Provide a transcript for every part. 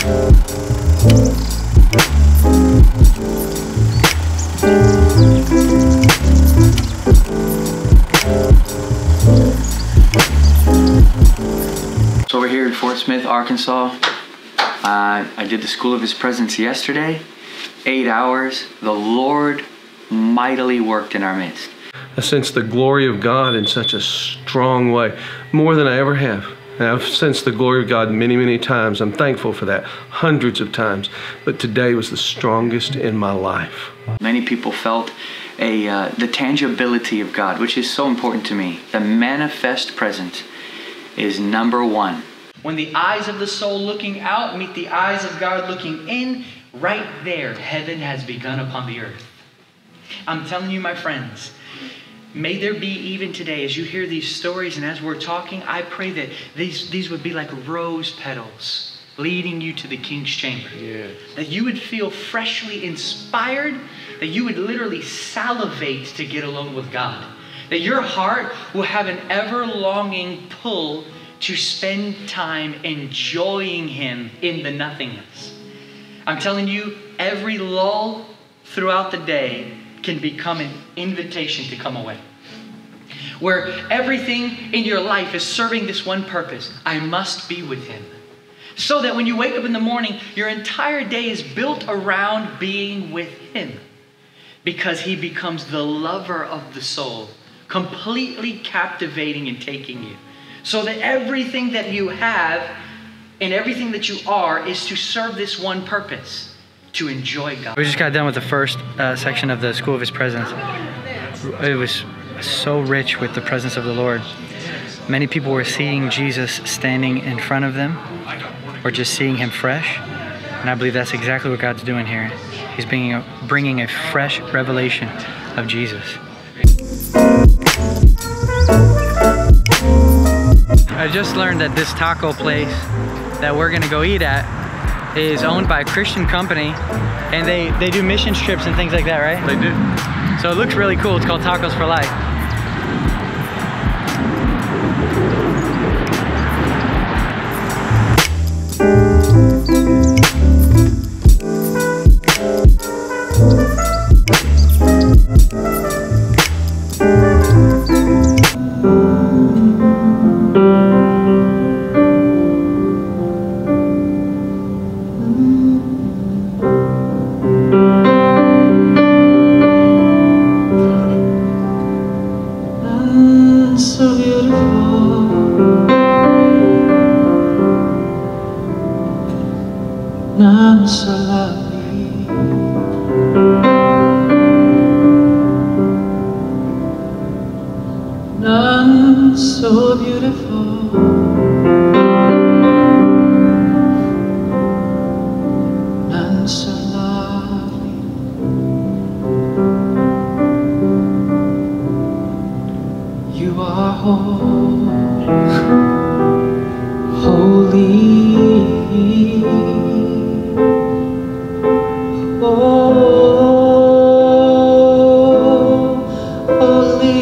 So we're here in Fort Smith, Arkansas. I did the School of His Presence yesterday. 8 hours. The Lord mightily worked in our midst. I sense the glory of God in such a strong way, more than I ever have. And I've sensed the glory of God many, many times. I'm thankful for that, hundreds of times. But today was the strongest in my life. Many people felt the tangibility of God, which is so important to me. The manifest presence is number one. When the eyes of the soul looking out meet the eyes of God looking in, right there, heaven has begun upon the earth. I'm telling you, my friends, may there be even today, as you hear these stories and as we're talking, I pray that these would be like rose petals leading you to the King's chamber. Yes. That you would feel freshly inspired, that you would literally salivate to get alone with God. That your heart will have an ever-longing pull to spend time enjoying Him in the nothingness. I'm telling you, every lull throughout the day can become an invitation to come away. Where everything in your life is serving this one purpose: I must be with Him. So that when you wake up in the morning, your entire day is built around being with Him. Because He becomes the lover of the soul, completely captivating and taking you. So that everything that you have and everything that you are is to serve this one purpose: to enjoy God. We just got done with the first section of the School of His Presence. It was so rich with the presence of the Lord. Many people were seeing Jesus standing in front of them, or just seeing Him fresh. And I believe that's exactly what God's doing here. He's bringing a fresh revelation of Jesus. I just learned that this taco place that we're gonna go eat at is owned by a Christian company, and they do mission trips and things like that, right? They do. So it looks really cool. It's called Tacos for Life. So beautiful, none so lovely. You are holy, holy. Oh, holy.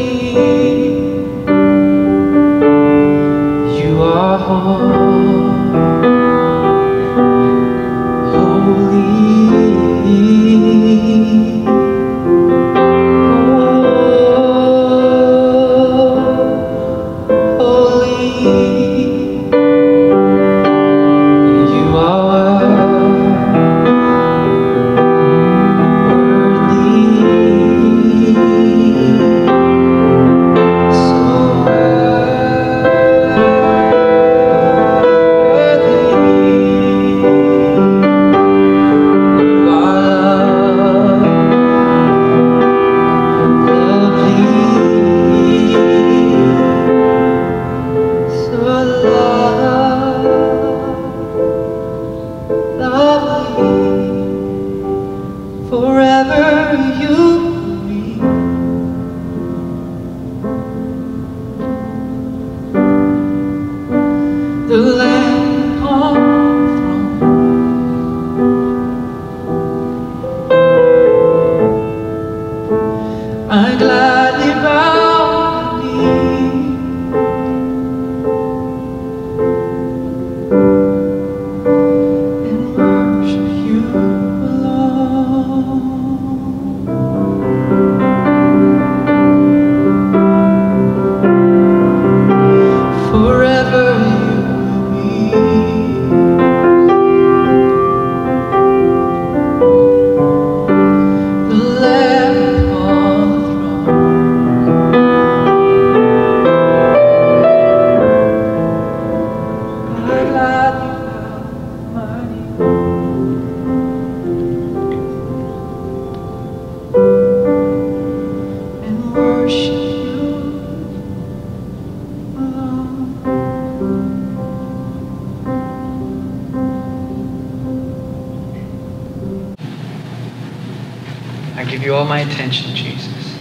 give you all my attention, Jesus.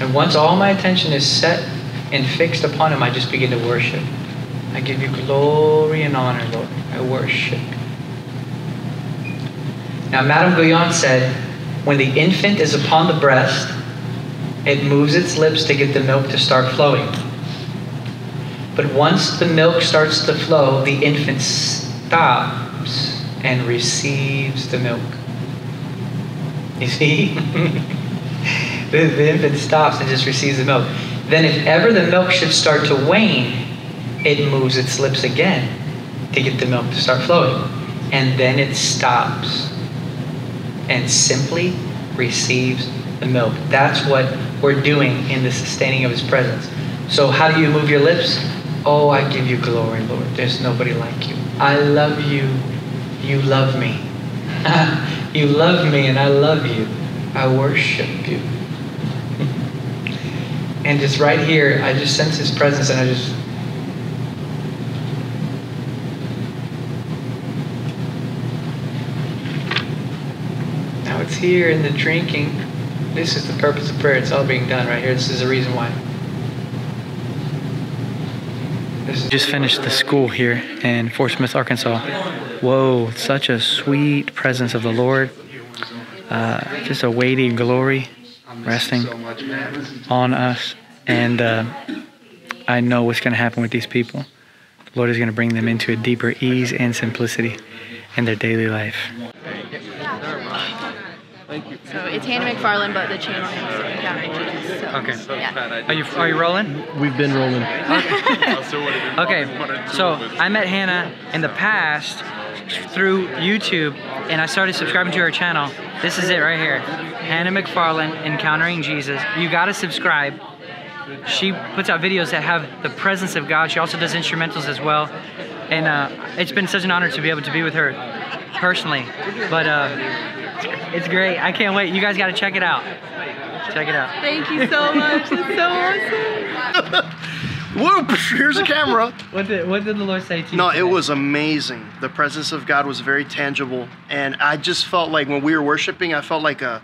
And once all my attention is set and fixed upon him, I just begin to worship. I give you glory and honor, Lord. I worship. Now, Madame Guyon said, when the infant is upon the breast, it moves its lips to get the milk to start flowing. But once the milk starts to flow, the infant stops and receives the milk. You see? The infant stops and just receives the milk. Then if ever the milk should start to wane, it moves its lips again to get the milk to start flowing. And then it stops and simply receives the milk. That's what we're doing in the sustaining of his presence. So how do you move your lips? Oh, I give you glory, Lord. There's nobody like you. I love you. You love me. You love me and I love you. I worship you. And just right here, I just sense his presence and I just... Now it's here in the drinking. This is the purpose of prayer. It's all being done right here. This is the reason why. Just finished the school here in Fort Smith, Arkansas. Whoa, such a sweet presence of the Lord. Just a weighty glory resting on us. And I know what's going to happen with these people. The Lord is going to bring them into a deeper ease and simplicity in their daily life. So it's Hanna McFarland, but the channel name is Encountering Jesus. So, okay. Yeah. Are you rolling? We've been rolling. Okay, so I met Hanna in the past through YouTube, and I started subscribing to her channel. This is it right here. Hanna McFarland, Encountering Jesus. You gotta subscribe. She puts out videos that have the presence of God. She also does instrumentals as well. And it's been such an honor to be able to be with her personally. But it's great. I can't wait. You guys gotta check it out. Check it out. Thank you so much. It's so awesome. Whoop! Here's a camera. What did the Lord say to you? No, today? it was amazing. The presence of God was very tangible, and I just felt like when we were worshiping, I felt like a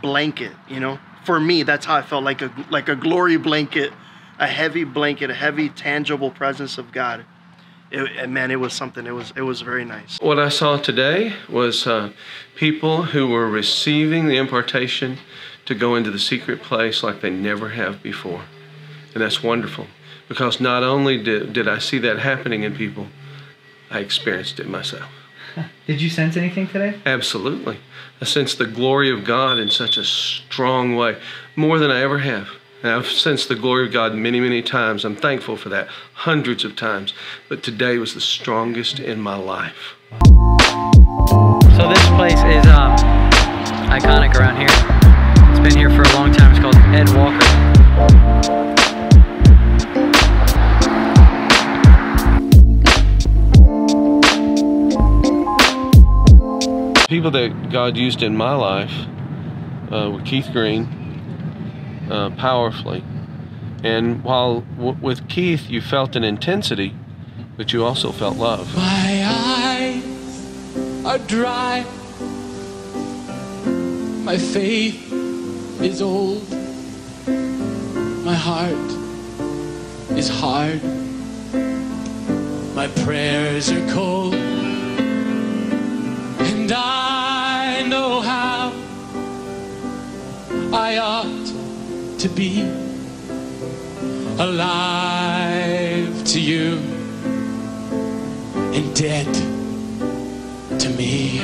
blanket. You know, for me, that's how I felt, like a glory blanket, a heavy blanket, a heavy tangible presence of God. Man, it was something. It was very nice. What I saw today was people who were receiving the impartation to go into the secret place like they never have before. And that's wonderful, because not only did I see that happening in people, I experienced it myself. Did you sense anything today? Absolutely. I sensed the glory of God in such a strong way, more than I ever have. And I've sensed the glory of God many, many times. I'm thankful for that, hundreds of times. But today was the strongest in my life. So this place is iconic around here. It's been here for a long time. It's called Ed Walker. People that God used in my life were Keith Green, powerfully. And while with Keith you felt an intensity, but you also felt love. My eyes are dry, my faith is old, my heart is hard, my prayers are cold, and I know how I ought to be alive to you and dead to me.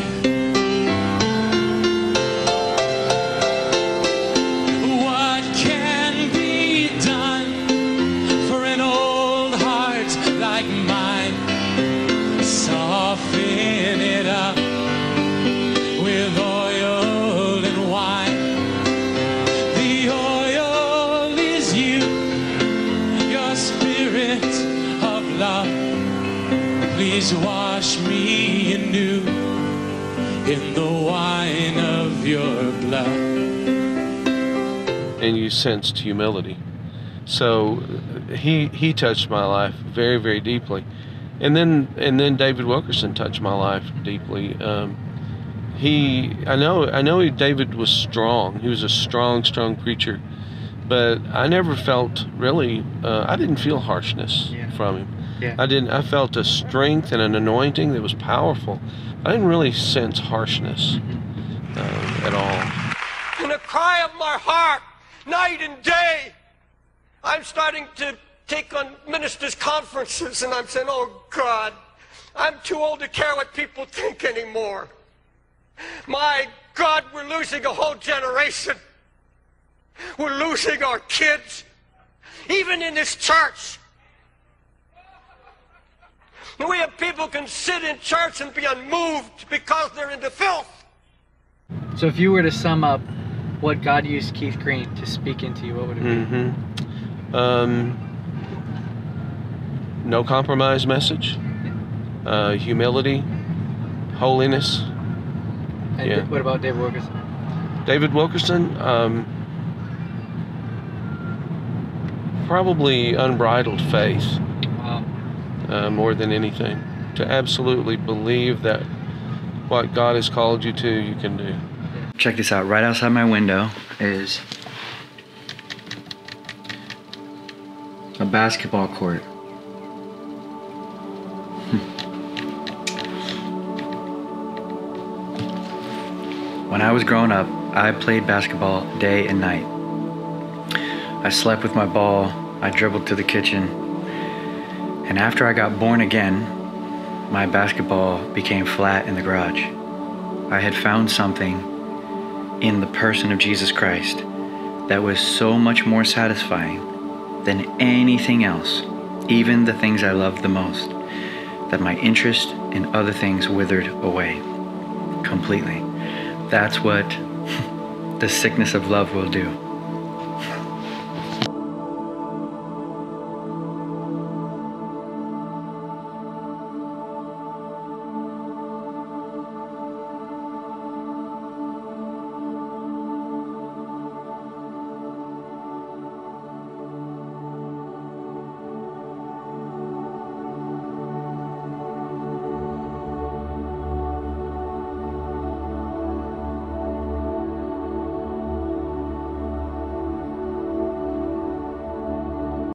What can be done for an old heart like mine? Soften it up with oil and wine. The oil is you, your spirit of love. Please wash me anew in the wine of your blood. And you sensed humility. So he touched my life very, very deeply. And then David Wilkerson touched my life deeply. I know David was strong. He was a strong preacher, but I never felt really, I didn't feel harshness from him. Yeah. I felt a strength and an anointing that was powerful. I didn't really sense harshness at all. In a cry of my heart, night and day, I'm starting to take on ministers' conferences, and I'm saying, oh God, I'm too old to care what people think anymore. My God, we're losing a whole generation. We're losing our kids, even in this church. We have people can sit in church and be unmoved because they're into filth. So if you were to sum up what God used Keith Green to speak into you, what would it be? No compromise message, humility, holiness. And what about David Wilkerson? David Wilkerson, probably unbridled faith. Wow. More than anything. To absolutely believe that what God has called you to, you can do. Check this out. Right outside my window is a basketball court. When I was growing up, I played basketball day and night. I slept with my ball, I dribbled to the kitchen, and after I got born again, my basketball became flat in the garage. I had found something in the person of Jesus Christ that was so much more satisfying than anything else, even the things I loved the most, that my interest in other things withered away completely. That's what the sickness of love will do.